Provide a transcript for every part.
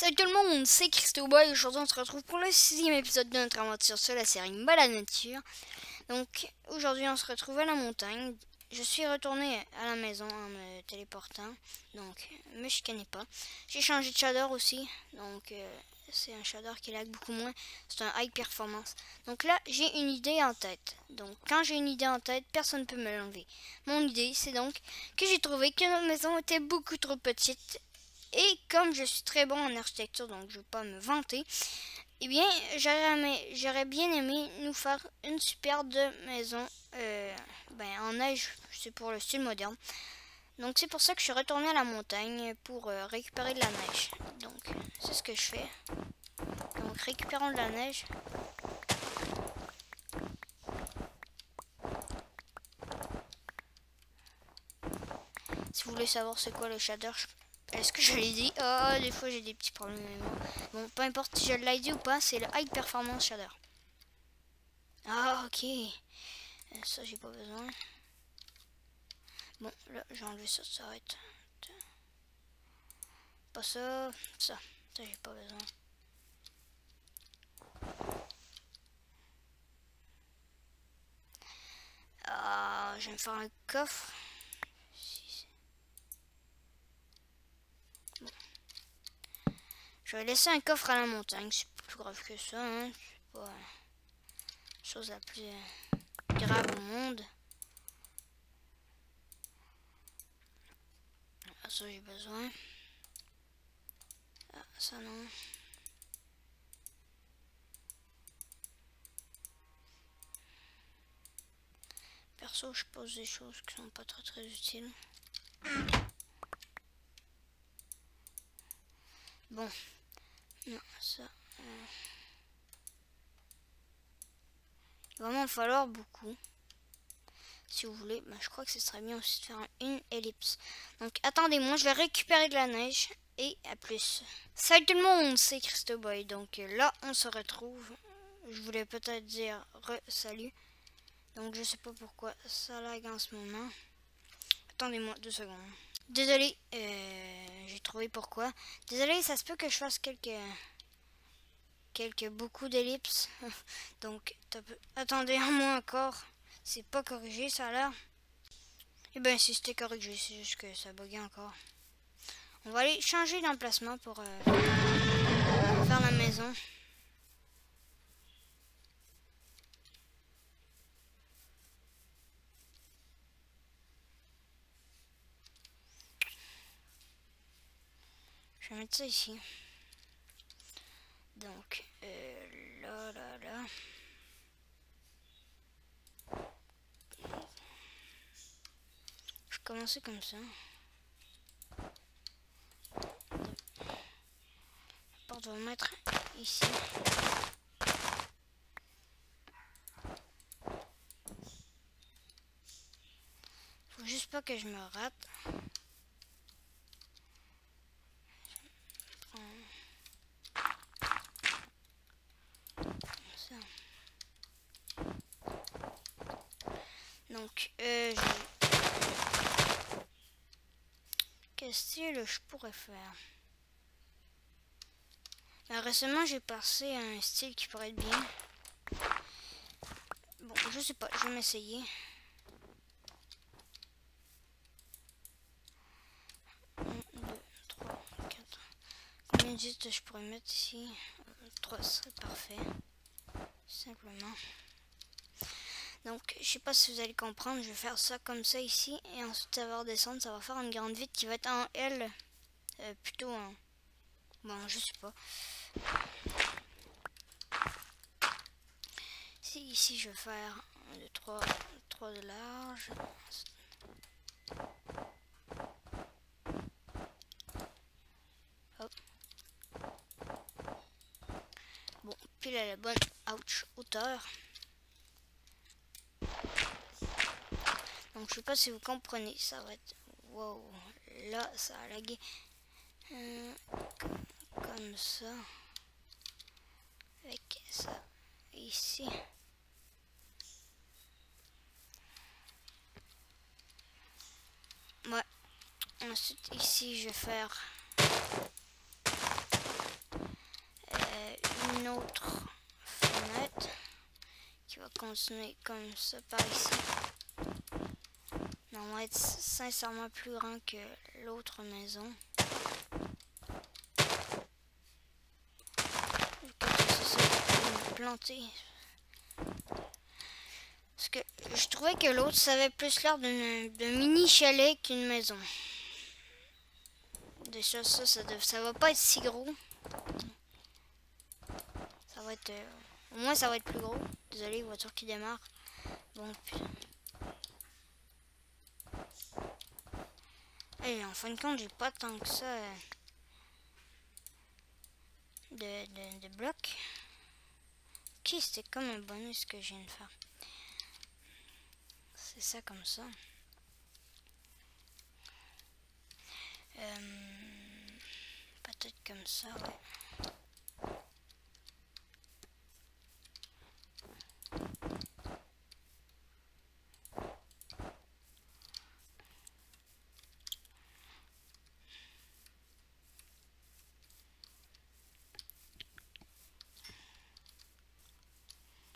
Salut tout le monde, c'est Christoboy et aujourd'hui on se retrouve pour le 6e épisode de notre aventure sur la série Balade Nature. Donc aujourd'hui on se retrouve à la montagne. Je suis retourné à la maison en me téléportant, donc me chicanez pas. J'ai changé de shader aussi, donc c'est un shader qui lag beaucoup moins, c'est un high performance. Donc là j'ai une idée en tête, donc quand j'ai une idée en tête, personne ne peut me l'enlever. Mon idée c'est donc que j'ai trouvé que notre maison était beaucoup trop petite. Et comme je suis très bon en architecture, donc je ne vais pas me vanter, eh bien, j'aurais bien aimé nous faire une superbe maison en neige, c'est pour le style moderne. Donc c'est pour ça que je suis retournée à la montagne pour récupérer de la neige. Donc c'est ce que je fais. Donc récupérons de la neige. Si vous voulez savoir c'est quoi le shader, est-ce que je l'ai dit? Oh, des fois j'ai des petits problèmes de mémoire. Bon, peu importe si je l'ai dit ou pas, c'est le High Performance Shader. Ah, ok. Ça, j'ai pas besoin. Bon, là, j'ai enlevé ça, ça va être... Pas ça, ça. Ça, j'ai pas besoin. Ah, je vais me faire un coffre. Bon. Je vais laisser un coffre à la montagne, c'est pas plus grave que ça, hein. C'est pas la chose la plus grave au monde. Ah, ça, j'ai besoin. Ah, ça, non. Perso, je pose des choses qui sont pas très utiles. Bon. Non, ça... Il va vraiment falloir beaucoup. Si vous voulez, je crois que ce serait bien aussi de faire une ellipse. Donc attendez-moi, je vais récupérer de la neige et à plus. Salut tout le monde, c'est Christoboy. Donc là, on se retrouve. Je voulais peut-être dire salut. Donc je sais pas pourquoi ça lag en ce moment. Attendez-moi 2 secondes. Désolé, j'ai trouvé pourquoi. Désolé, ça se peut que je fasse beaucoup d'ellipses. Donc attendez un mois encore. C'est pas corrigé, ça a l'air. Et bien si c'était corrigé, c'est juste que ça buguait encore. On va aller changer d'emplacement pour faire la maison. Je vais mettre ça ici. Donc là. Je vais commencer comme ça. La porte va mettre ici. Faut juste pas que je me rate. Ça. Donc qu'est-ce que je pourrais faire? Récemment j'ai passé à un style qui pourrait être bien. Bon, je sais pas, je vais m'essayer. 1, 2, 3, 4. Combien de gestes je pourrais mettre ici? 3 serait parfait. Simplement. Donc, je sais pas si vous allez comprendre, je vais faire ça comme ça ici. Et ensuite, ça va redescendre, ça va faire une grande vitre qui va être en L. Plutôt en... Bon, je sais pas. Ici, je vais faire 1, 2, 3 de large. Hop. Bon, pile à la bonne hauteur. Donc je sais pas si vous comprenez, ça va être... Wow, là ça a lagué. Comme ça. Avec ça ici. Ouais. Ensuite ici je vais faire continuer comme ça par ici. Mais on va être sincèrement plus grand que l'autre maison. Planter. Parce que je trouvais que l'autre ça avait plus l'air d'un mini chalet qu'une maison. Déjà ça va pas être si gros. Ça va être au moins ça va être plus gros. Désolé, voiture qui démarre. Bon putain. Et en fin de compte j'ai pas tant que ça de blocs. Ok, c'était comme un bonus que je viens de faire. C'est ça comme ça. Peut-être comme ça, ouais.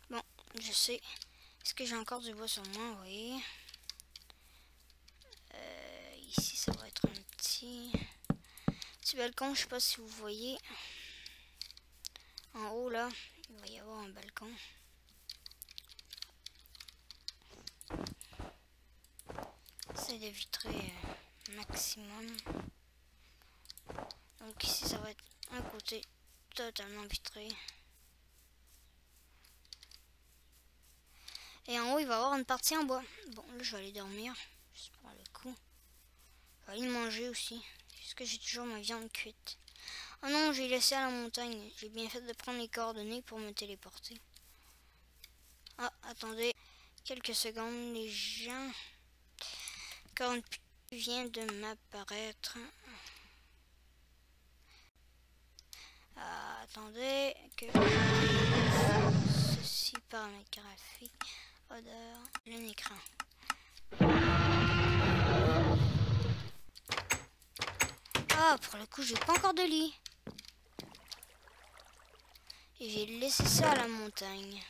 Bon, je sais. Est-ce que j'ai encore du bois sur moi? Oui. Ici, ça va être un petit balcon. Je sais pas si vous voyez. En haut, là, il va y avoir un balcon. C'est de vitrer maximum. Donc ici, ça va être un côté totalement vitré. Et en haut, il va y avoir une partie en bois. Bon, là, je vais aller dormir. Juste pour le coup. Je vais aller manger aussi. Puisque j'ai toujours ma viande cuite. Oh non, j'ai laissé à la montagne. J'ai bien fait de prendre les coordonnées pour me téléporter. Ah, attendez. Quelques secondes, les gens. Quand vient de m'apparaître. Attendez que ceci paramètre graphique, odeur, un écran. Ah, pour le coup, j'ai pas encore de lit. Et j'ai laissé ça à la montagne.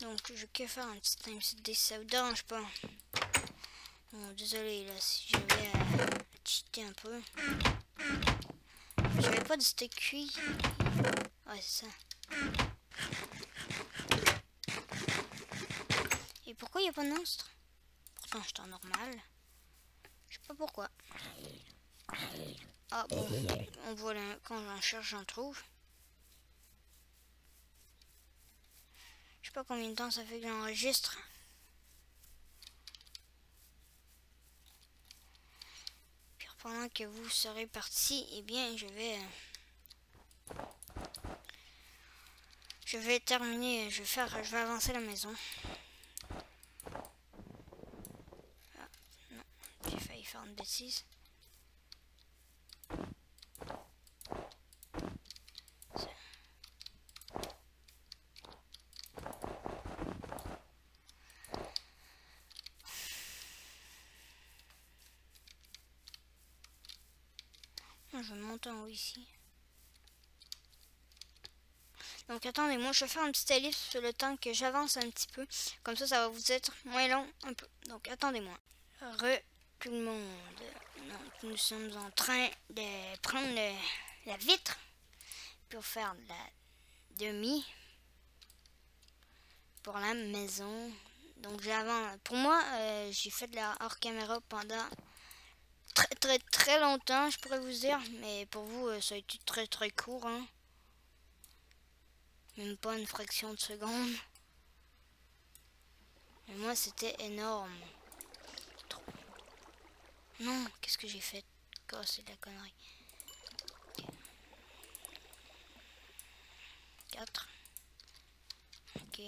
Donc, je vais que faire un petit timestamp, ça vous dérange pas. Bon, désolé, là, si j'avais cheaté un peu. J'avais pas de steak cuit. Ouais, c'est ça. Et pourquoi il n'y a pas de monstre? Pourtant, j'étais en normal. Je sais pas pourquoi. Ah bon, on voit là, quand j'en cherche, j'en trouve. Je sais pas combien de temps ça fait que j'enregistre. Puis pendant que vous serez parti, eh bien, je vais terminer, je vais avancer la maison. Ah, non, j'ai failli faire une bêtise. Je vais monter en haut ici. Donc attendez, moi je vais faire une petite ellipse sur le temps que j'avance un petit peu. Comme ça va vous être moins long un peu. Donc attendez-moi. Tout le monde. Donc nous sommes en train de prendre la vitre pour faire de la demi pour la maison. Donc pour moi, j'ai fait de la hors caméra pendant très longtemps, je pourrais vous dire, mais pour vous ça a été très court, hein. Même pas une fraction de seconde. Mais moi c'était énorme. Trop. Non, qu'est-ce que j'ai fait? Oh, c'est de la connerie. 4. Ok,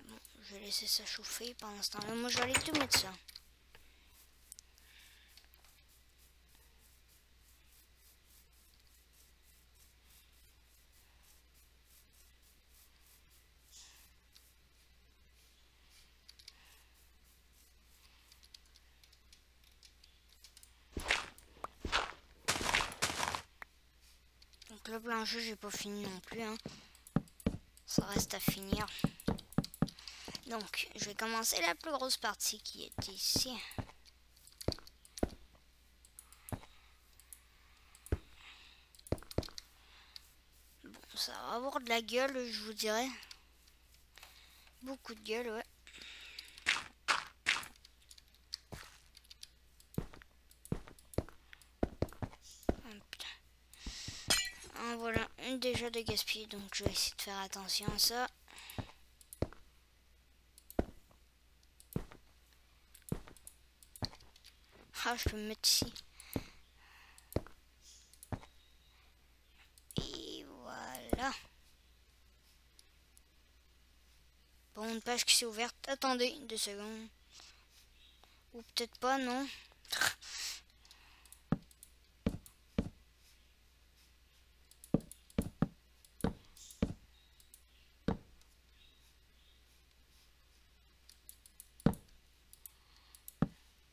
bon, je vais laisser ça chauffer pendant ce temps-là. Moi je vais aller tout mettre ça. Donc le plancher j'ai pas fini non plus, hein. Ça reste à finir. Donc, je vais commencer la plus grosse partie qui est ici. Bon, ça va avoir de la gueule, je vous dirais. Beaucoup de gueule, ouais. Ah, voilà, une déjà de gaspillé, donc je vais essayer de faire attention à ça. Ah, je peux me mettre ici. Et voilà. Bon, une page qui s'est ouverte. Attendez 2 secondes. Ou peut-être pas, non.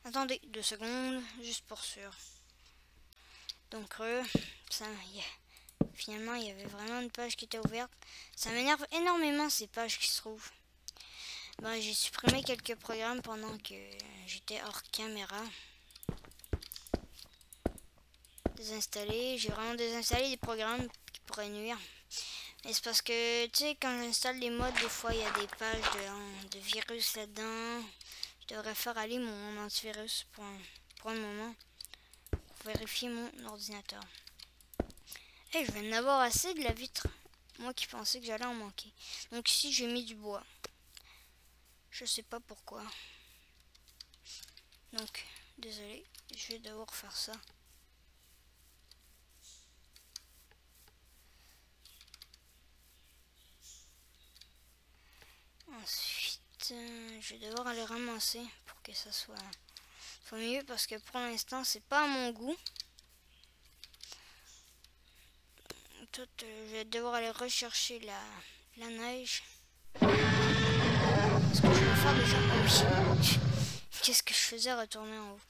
Attendez 2 secondes, juste pour sûr. Donc, ça, finalement, il y avait vraiment une page qui était ouverte. Ça m'énerve énormément ces pages qui se trouvent. Ben, j'ai supprimé quelques programmes pendant que j'étais hors caméra. Désinstaller, j'ai vraiment désinstallé des programmes qui pourraient nuire. Mais c'est parce que, tu sais, quand j'installe les mods, des fois, il y a des pages de virus là-dedans. Je devrais faire aller mon antivirus pour un moment. Pour vérifier mon ordinateur. Et je vais en avoir assez de la vitre. Moi qui pensais que j'allais en manquer. Donc ici, j'ai mis du bois. Je sais pas pourquoi. Donc, désolé, je vais devoir faire ça. Ensuite, je vais devoir aller ramasser pour que ça soit mieux parce que pour l'instant, c'est pas à mon goût. Tout, je vais devoir aller rechercher la neige. Ce que je vais faire déjà. Oh oui. Qu'est-ce que je faisais retourner en haut?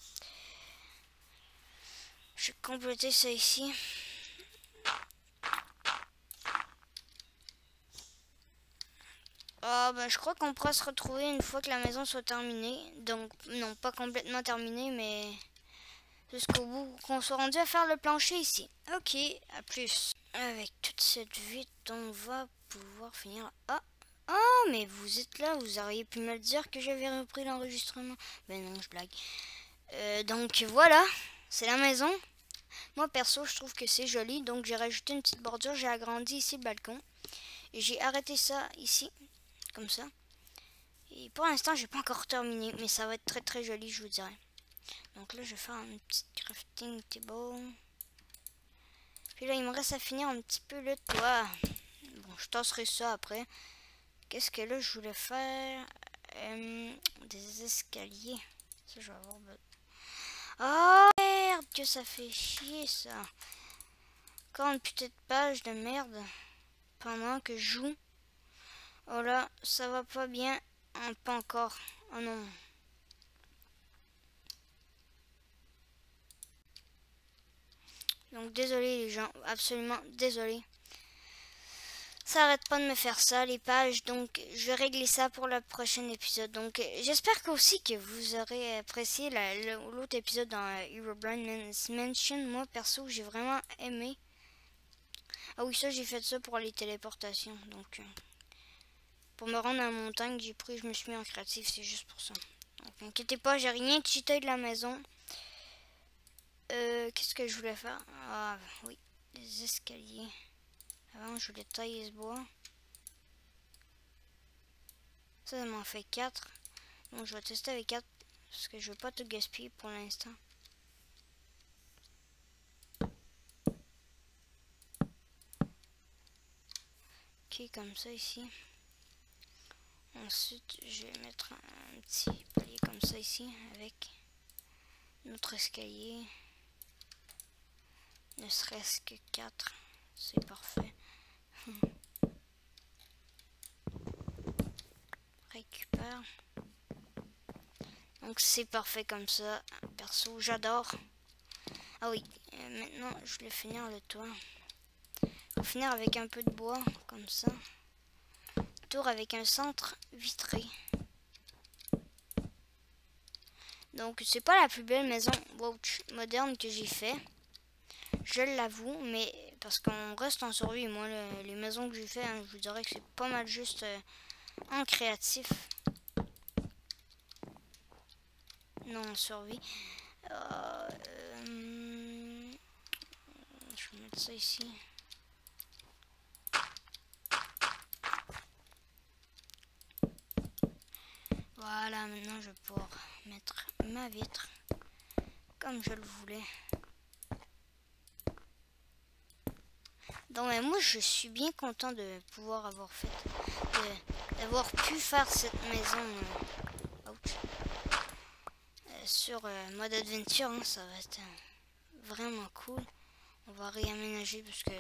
Je vais compléter ça ici. Ben, je crois qu'on pourra se retrouver une fois que la maison soit terminée. Donc, non, pas complètement terminée, mais jusqu'au bout qu'on soit rendu à faire le plancher ici. Ok, à plus. Avec toute cette vitre, on va pouvoir finir. Ah, oh, mais vous êtes là, vous auriez pu me le dire que j'avais repris l'enregistrement. Ben non, je blague. Donc voilà, c'est la maison. Moi perso, je trouve que c'est joli, donc j'ai rajouté une petite bordure, j'ai agrandi ici le balcon. Et j'ai arrêté ça ici, comme ça. Et pour l'instant, j'ai pas encore terminé, mais ça va être très très joli, je vous dirais. Donc là, je vais faire un petit crafting table. Puis là, il me reste à finir un petit peu le toit. Bon, je tasserai ça après. Qu'est-ce que là, je voulais faire? Des escaliers. Ça, je vais avoir besoin. Oh, merde, que ça fait chier, ça. Encore une petite page de merde. Pendant que je joue. Oh là, ça va pas bien. Pas encore. Oh non. Donc désolé les gens, absolument désolé. Ça arrête pas de me faire ça les pages, donc je vais régler ça pour le prochain épisode. Donc j'espère aussi que vous aurez apprécié l'autre épisode dans Herobrine Mansion. Moi perso j'ai vraiment aimé. Ah oui, ça j'ai fait ça pour les téléportations. Donc pour me rendre à la montagne, je me suis mis en créatif, c'est juste pour ça. Donc n'inquiétez pas, j'ai rien cheaté de la maison. Qu'est-ce que je voulais faire? Ah oui, des escaliers. Avant je voulais tailler ce bois. Ça m'en fait 4. Donc je vais tester avec 4 parce que je veux pas tout gaspiller pour l'instant. Ok, comme ça ici. Ensuite je vais mettre un petit palier comme ça ici avec notre escalier. Ne serait-ce que 4. C'est parfait. Récupère. Donc c'est parfait comme ça. Perso, j'adore. Ah oui, maintenant je voulais finir le toit. Je vais finir avec un peu de bois, comme ça. Tour avec un centre vitré. Donc c'est pas la plus belle maison moderne que j'ai fait. Je l'avoue, mais parce qu'on reste en survie. Moi, les maisons que j'ai fait, hein, je vous dirais que c'est pas mal juste en créatif. Non, en survie. Je vais mettre ça ici. Voilà, maintenant je vais pouvoir mettre ma vitre comme je le voulais. Donc moi je suis bien content de pouvoir avoir fait, d'avoir pu faire cette maison sur mode adventure. Hein, ça va être vraiment cool. On va réaménager parce que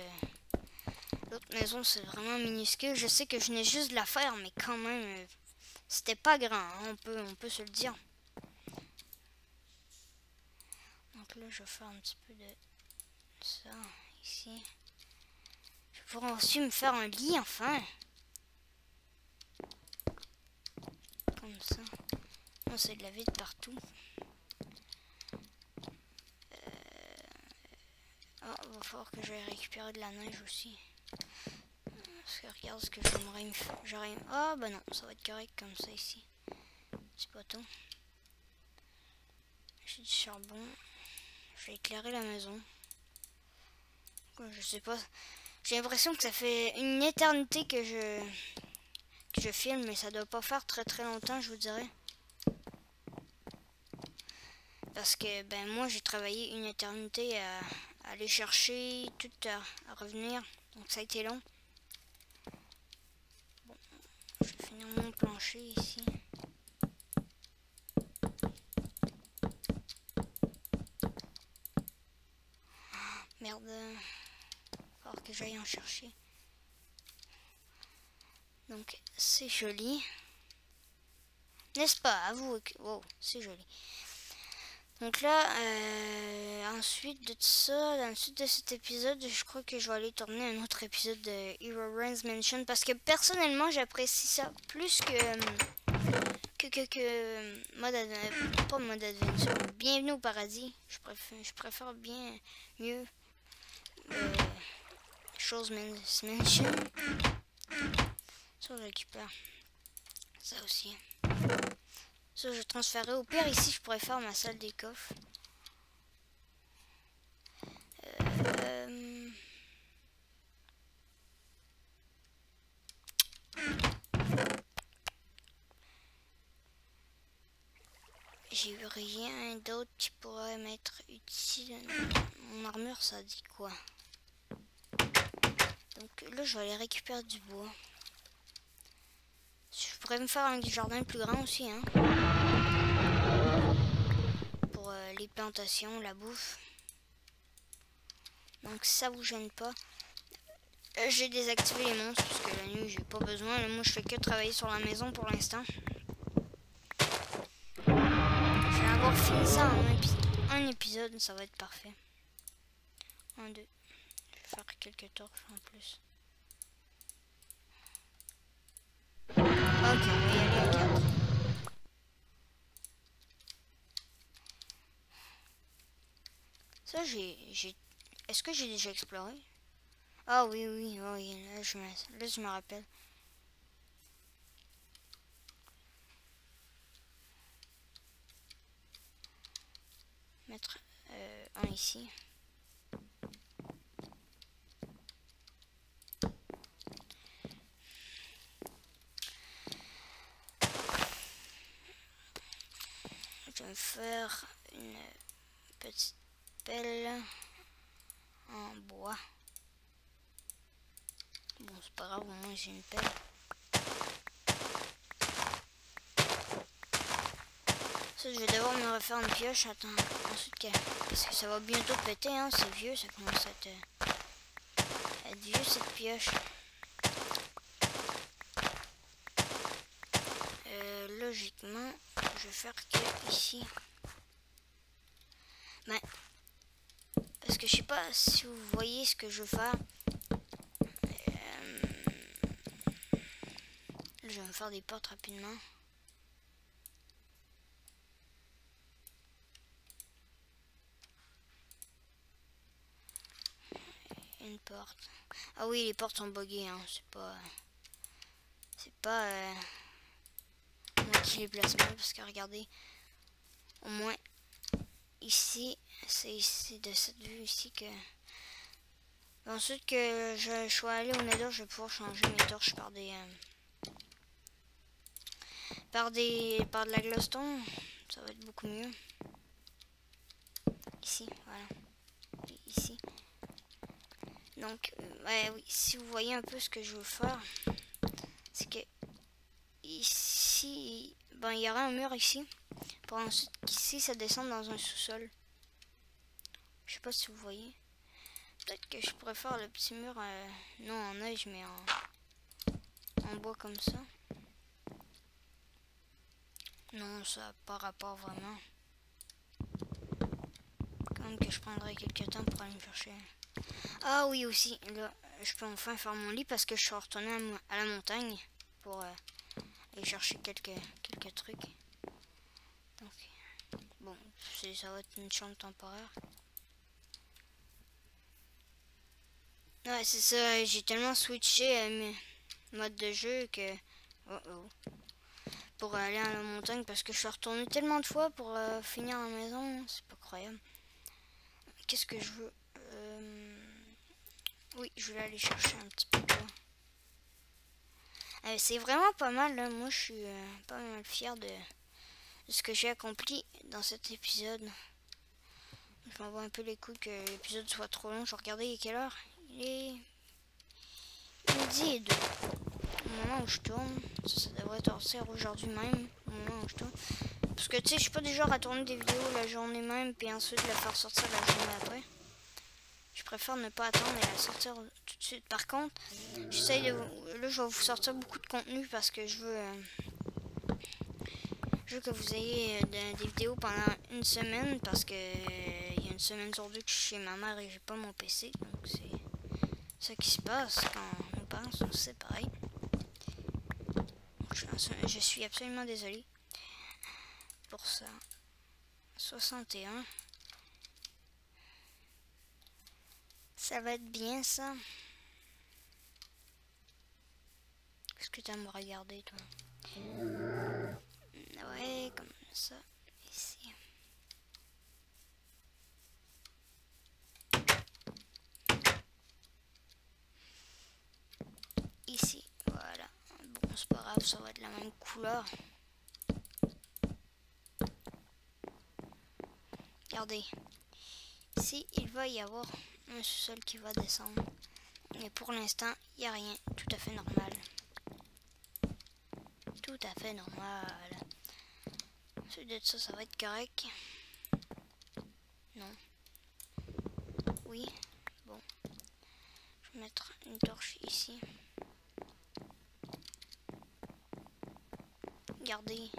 l'autre maison c'est vraiment minuscule. Je sais que je venais juste de la faire, mais quand même c'était pas grand. Hein, on peut se le dire. Donc là je vais faire un petit peu de ça ici. Je vais pouvoir aussi me faire un lit enfin. Comme ça. Non, c'est de la vide partout. Ah, il va falloir que j'aille récupérer de la neige aussi. Parce que regarde ce que j'aurais... Ah bah non, ça va être correct comme ça ici. C'est pas tout. J'ai du charbon. Je vais éclairer la maison. Je sais pas. J'ai l'impression que ça fait une éternité que je filme, mais ça doit pas faire très longtemps, je vous dirais. Parce que ben moi j'ai travaillé une éternité à aller chercher, tout à revenir. Donc ça a été long. Bon, je vais finir mon plancher ici. Merde. Il va falloir que j'aille en chercher. Donc c'est joli. N'est-ce pas? Avouez que... Wow, c'est joli. Donc là, ensuite de ça, dans le suite de cet épisode, je crois que je vais aller tourner un autre épisode de Herobrine's Mansion parce que personnellement, j'apprécie ça plus que pas mode adventure. Bienvenue au paradis. Je préfère bien mieux chose Mansion. Ça, je récupère. Ça aussi. Ça, je transférerai. Au pire, ici, je pourrais faire ma salle des coffres. J'ai rien d'autre qui pourrait m'être utile. Mon armure, ça dit quoi? Donc là, je vais aller récupérer du bois. Je pourrais me faire un jardin plus grand aussi, hein. Pour les plantations, la bouffe. Donc ça vous gêne pas. J'ai désactivé les monstres parce que la nuit, j'ai pas besoin. Moi, je fais que travailler sur la maison pour l'instant. Je vais avoir fini ça en un épisode, ça va être parfait. 1, 2. Je vais faire quelques torches en plus. Ok, on va y aller à 4. Ça, Est-ce que j'ai déjà exploré? Ah oui, là je me rappelle. Mettre un ici. Je vais me faire une petite pelle en bois. Bon, c'est pas grave, au moins j'ai une pelle. Ça, je vais devoir me refaire une pioche. Attends, ensuite parce que ça va bientôt péter, hein. C'est vieux, ça commence à être vieux cette pioche. Logiquement, je vais faire que ici. Ben, parce que je sais pas si vous voyez ce que je veux faire. Je vais me faire des portes rapidement. une porte. Ah oui, les portes sont buggées, hein. C'est pas moi qui les place mal, parce que regardez, au moins ici, c'est ici de cette vue ici que ensuite que je sois allé au Nether, je vais pouvoir changer mes torches par de la glowstone. Ça va être beaucoup mieux. Ici, voilà. Et ici. Donc, ouais, oui, si vous voyez un peu ce que je veux faire, c'est que ici, ben, il y aura un mur ici. Pour ensuite, ici, ça descend dans un sous-sol. Je sais pas si vous voyez. Peut-être que je pourrais faire le petit mur, non en neige, mais en bois comme ça. Non, ça n'a pas rapport vraiment. Quand même que je prendrai quelques temps pour aller me chercher. Ah oui, aussi, là, je peux enfin faire mon lit parce que je suis retourné à la montagne pour aller chercher quelques trucs. Donc, bon, ça va être une chambre temporaire. Ouais, c'est ça, j'ai tellement switché mes modes de jeu que... pour aller à la montagne parce que je suis retourné tellement de fois pour finir à la maison, c'est pas croyable. Qu'est-ce que je veux Oui, je vais aller chercher un petit peu de bois. C'est vraiment pas mal, là. Moi je suis pas mal fier de ce que j'ai accompli dans cet épisode. Je m'envoie un peu les couilles que l'épisode soit trop long. Je regardais il est quelle heure? Il est midi et 2. Au moment où je tourne, ça devrait sortir aujourd'hui même, au moment où je tourne. Parce que tu sais, je suis pas du genre à tourner des vidéos la journée même, puis ensuite la faire sortir la journée après. Je préfère ne pas attendre et la sortir tout de suite. Par contre, j'essaye de... Là, je vais vous sortir beaucoup de contenu parce que je veux que vous ayez des vidéos pendant une semaine. Parce que il y a une semaine sur deux que je suis chez ma mère et j'ai pas mon PC. Donc c'est ça qui se passe quand on pense, c'est pareil. Je suis absolument désolée pour ça. 61. Ça va être bien ça. Est-ce que tu as me regarder toi? Ouais, comme ça. Ici. Ici, voilà. Bon, c'est pas grave, ça va être la même couleur. Regardez. Ici, il va y avoir un sous-sol qui va descendre. Mais pour l'instant, il n'y a rien. Tout à fait normal. Tout à fait normal. Ensuite de ça, ça va être correct. Non. Oui. Bon. Je vais mettre une torche ici. Regardez.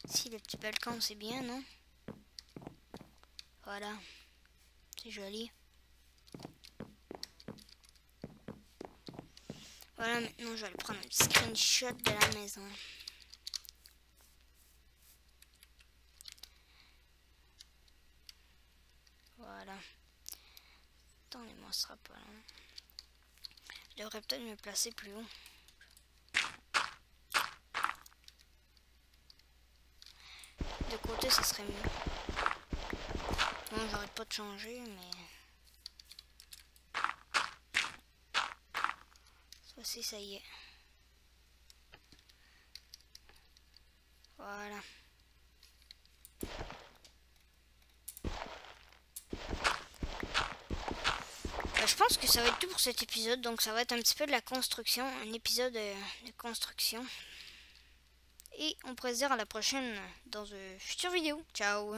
Si le petit balcon, c'est bien, non? Voilà. C'est joli. Voilà, maintenant je vais aller prendre un petit screenshot de la maison. Voilà. Attendez-moi, ce sera pas long. Je devrais peut-être me placer plus haut. De côté, ça serait mieux. Bon, j'arrête pas de changer, mais... Aussi, ça y est. Voilà. Je pense que ça va être tout pour cet épisode. Donc ça va être un petit peu de la construction. Un épisode de construction. Et on pourrait se dire à la prochaine dans une future vidéo. Ciao!